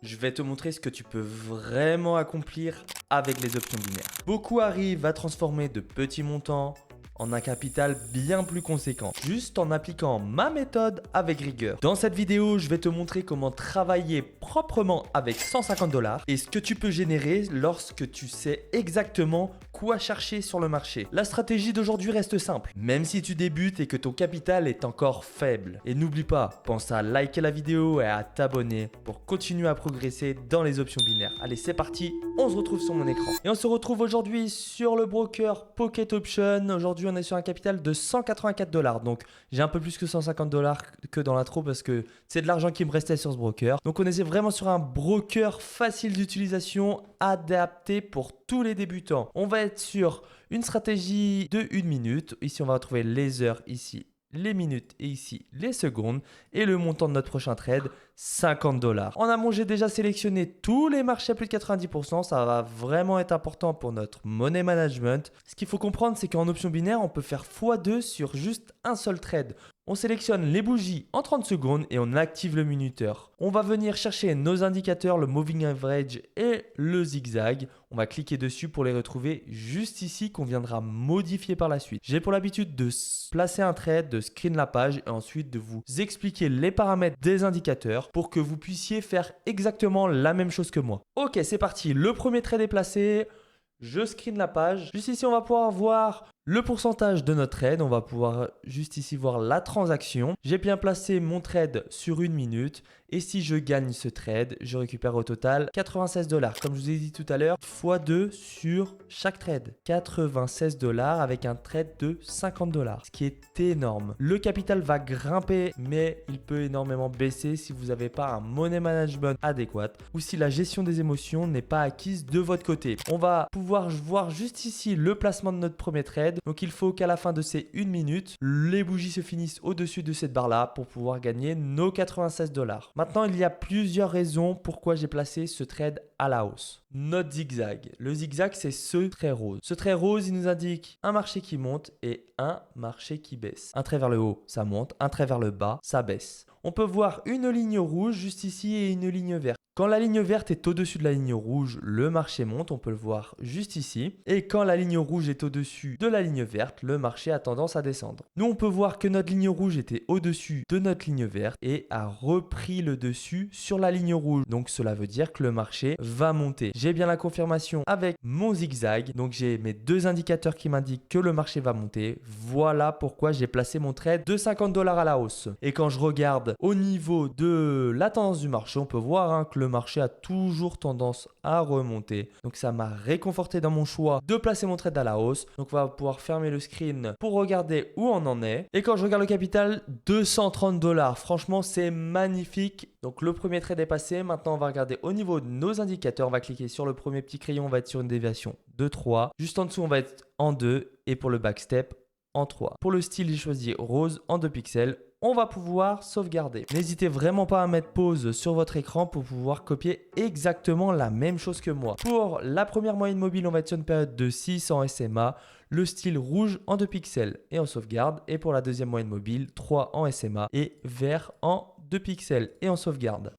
je vais te montrer ce que tu peux vraiment accomplir avec les options binaires. Beaucoup arrivent à transformer de petits montants en un capital bien plus conséquent, juste en appliquant ma méthode avec rigueur. Dans cette vidéo, je vais te montrer comment travailler proprement avec 150 $ et ce que tu peux générer lorsque tu sais exactement quoi chercher sur le marché. La stratégie d'aujourd'hui reste simple, même si tu débutes et que ton capital est encore faible. Et n'oublie pas, pense à liker la vidéo et à t'abonner pour continuer à progresser dans les options binaires. Allez, c'est parti, on se retrouve sur mon écran. Et on se retrouve aujourd'hui sur le broker Pocket Option. Aujourd'hui, on est sur un capital de 184 $. Donc, j'ai un peu plus que 150 $ que dans l'intro parce que c'est de l'argent qui me restait sur ce broker. Donc, on est vraiment sur un broker facile d'utilisation, adapté pour tous les débutants. On va être sur une stratégie de 1 minute. Ici, on va retrouver les heures, ici les minutes et ici les secondes. Et le montant de notre prochain trade, 50 $. En amont, j'ai déjà sélectionné tous les marchés à plus de 90%. Ça va vraiment être important pour notre money management. Ce qu'il faut comprendre, c'est qu'en option binaire, on peut faire x2 sur juste un seul trade. On sélectionne les bougies en 30 secondes et on active le minuteur. On va venir chercher nos indicateurs, le moving average et le zigzag. On va cliquer dessus pour les retrouver juste ici qu'on viendra modifier par la suite. J'ai pour l'habitude de placer un trade, de screen la page et ensuite de vous expliquer les paramètres des indicateurs pour que vous puissiez faire exactement la même chose que moi. Ok, c'est parti. Le premier trade est placé. Je screen la page. Juste ici, on va pouvoir voir le pourcentage de notre trade. On va pouvoir juste ici voir la transaction. J'ai bien placé mon trade sur 1 minute. Et si je gagne ce trade, je récupère au total 96 $. Comme je vous ai dit tout à l'heure, x2 sur chaque trade. 96 $ avec un trade de 50 $, ce qui est énorme. Le capital va grimper, mais il peut énormément baisser si vous n'avez pas un money management adéquat ou si la gestion des émotions n'est pas acquise de votre côté. On va pouvoir voir juste ici le placement de notre premier trade. Donc, il faut qu'à la fin de ces 1 minute, les bougies se finissent au-dessus de cette barre-là pour pouvoir gagner nos 96 $. Maintenant, il y a plusieurs raisons pourquoi j'ai placé ce trade à la hausse. Notre zigzag. Le zigzag, c'est ce trait rose. Ce trait rose, il nous indique un marché qui monte et un marché qui baisse. Un trait vers le haut, ça monte. Un trait vers le bas, ça baisse. On peut voir une ligne rouge juste ici et une ligne verte. Quand la ligne verte est au-dessus de la ligne rouge, le marché monte, on peut le voir juste ici. Et quand la ligne rouge est au-dessus de la ligne verte, le marché a tendance à descendre. Nous, on peut voir que notre ligne rouge était au-dessus de notre ligne verte et a repris le dessus sur la ligne rouge. Donc, cela veut dire que le marché va monter. J'ai bien la confirmation avec mon zigzag. Donc, j'ai mes deux indicateurs qui m'indiquent que le marché va monter. Voilà pourquoi j'ai placé mon trade de 50 $ à la hausse. Et quand je regarde au niveau de la tendance du marché, on peut voir que le marché a toujours tendance à remonter. Donc, ça m'a réconforté dans mon choix de placer mon trade à la hausse. Donc, on va pouvoir fermer le screen pour regarder où on en est. Et quand je regarde le capital, 230 $. Franchement, c'est magnifique. Donc, le premier trade est passé. Maintenant, on va regarder au niveau de nos indicateurs. On va cliquer sur le premier petit crayon. On va être sur une déviation de 3. Juste en dessous, on va être en 2. Et pour le backstep, en 3. Pour le style, j'ai choisi rose en 2 pixels. On va pouvoir sauvegarder. N'hésitez vraiment pas à mettre pause sur votre écran pour pouvoir copier exactement la même chose que moi. Pour la première moyenne mobile, on va être sur une période de 6 en SMA. Le style rouge en 2 pixels et on sauvegarde. Et pour la deuxième moyenne mobile, 3 en SMA et vert en 2 pixels et on sauvegarde.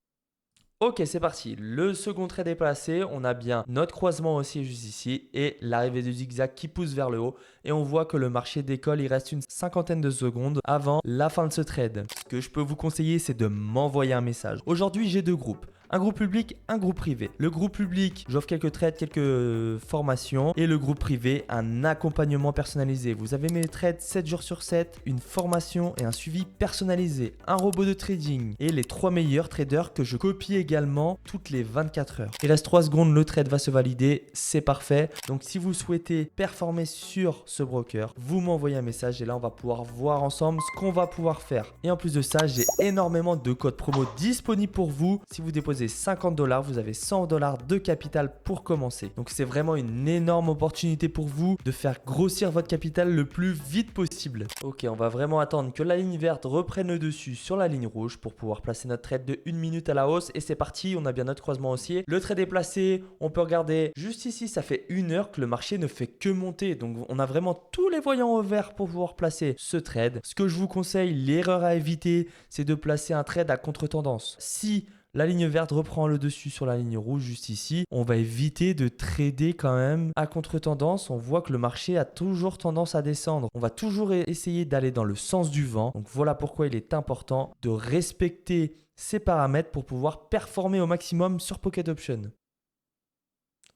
Ok, c'est parti. Le second trade est placé. On a bien notre croisement haussier juste ici et l'arrivée du zigzag qui pousse vers le haut. Et on voit que le marché décolle. Il reste une cinquantaine de secondes avant la fin de ce trade. Ce que je peux vous conseiller, c'est de m'envoyer un message. Aujourd'hui, j'ai 2 groupes. Un groupe public, un groupe privé. Le groupe public, j'offre quelques trades, quelques formations. Et le groupe privé, un accompagnement personnalisé. Vous avez mes trades 7 jours sur 7, une formation et un suivi personnalisé. Un robot de trading et les 3 meilleurs traders que je copie également toutes les 24 heures. Il reste 3 secondes, le trade va se valider. C'est parfait. Donc, si vous souhaitez performer sur ce broker, vous m'envoyez un message et là, on va pouvoir voir ensemble ce qu'on va pouvoir faire. Et en plus de ça, j'ai énormément de codes promo disponibles pour vous. Si vous déposez 50 $, vous avez 100 $ de capital pour commencer. Donc, c'est vraiment une énorme opportunité pour vous de faire grossir votre capital le plus vite possible. Ok, on va vraiment attendre que la ligne verte reprenne le dessus sur la ligne rouge pour pouvoir placer notre trade de 1 minute à la hausse. Et c'est parti, on a bien notre croisement haussier. Le trade est placé. On peut regarder juste ici, ça fait 1 heure que le marché ne fait que monter. Donc, on a vraiment tous les voyants au vert pour pouvoir placer ce trade. Ce que je vous conseille, l'erreur à éviter, c'est de placer un trade à contre-tendance. Si La ligne verte reprend le dessus sur la ligne rouge juste ici. On va éviter de trader quand même à contre-tendance. On voit que le marché a toujours tendance à descendre. On va toujours essayer d'aller dans le sens du vent. Donc voilà pourquoi il est important de respecter ces paramètres pour pouvoir performer au maximum sur Pocket Option.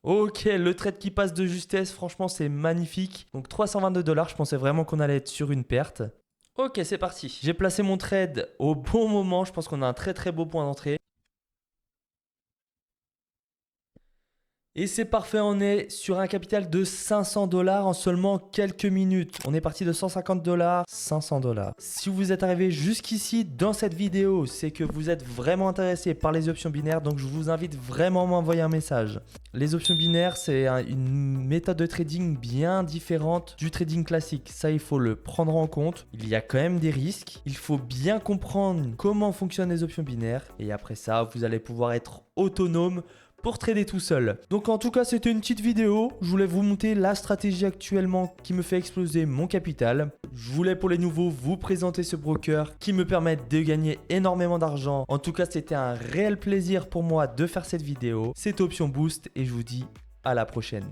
Ok, le trade qui passe de justesse, franchement c'est magnifique. Donc 322 $, je pensais vraiment qu'on allait être sur une perte. Ok, c'est parti. J'ai placé mon trade au bon moment, je pense qu'on a un très très beau point d'entrée. Et c'est parfait, on est sur un capital de 500 $ en seulement quelques minutes. On est parti de 150 $, 500 $. Si vous êtes arrivé jusqu'ici dans cette vidéo, c'est que vous êtes vraiment intéressé par les options binaires, donc je vous invite vraiment à m'envoyer un message. Les options binaires, c'est une méthode de trading bien différente du trading classique. Ça, il faut le prendre en compte. Il y a quand même des risques. Il faut bien comprendre comment fonctionnent les options binaires. Et après ça, vous allez pouvoir être autonome pour trader tout seul. Donc en tout cas, c'était une petite vidéo. Je voulais vous montrer la stratégie actuellement qui me fait exploser mon capital. Je voulais pour les nouveaux vous présenter ce broker qui me permet de gagner énormément d'argent. En tout cas, c'était un réel plaisir pour moi de faire cette vidéo. C'était Option Boost et je vous dis à la prochaine.